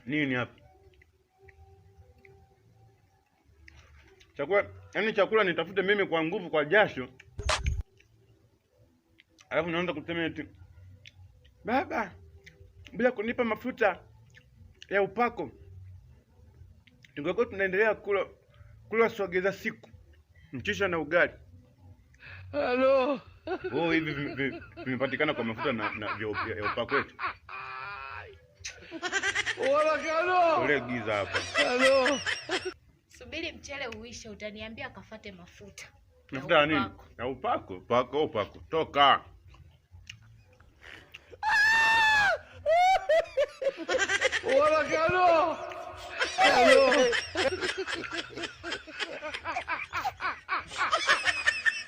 Nini hapa? Chakula, yani chakula nitafute mimi kwa nguvu kwa jasho. Alafu naanza kusema eti baba, bila kunipa mafuta ya upako tungekuwa tunaendelea kula sogeza siku mchisha na ugali. Halo. Oh, hivi vimepatikana kwa mafuta na ya upako wetu. Wala kano. Ole giza hapa. Halo. Subiri mchele uishe utaniambia kafate mafuta. Mafuta ya nini? Ya upako. Upako. Toka. Wala kano. Halo.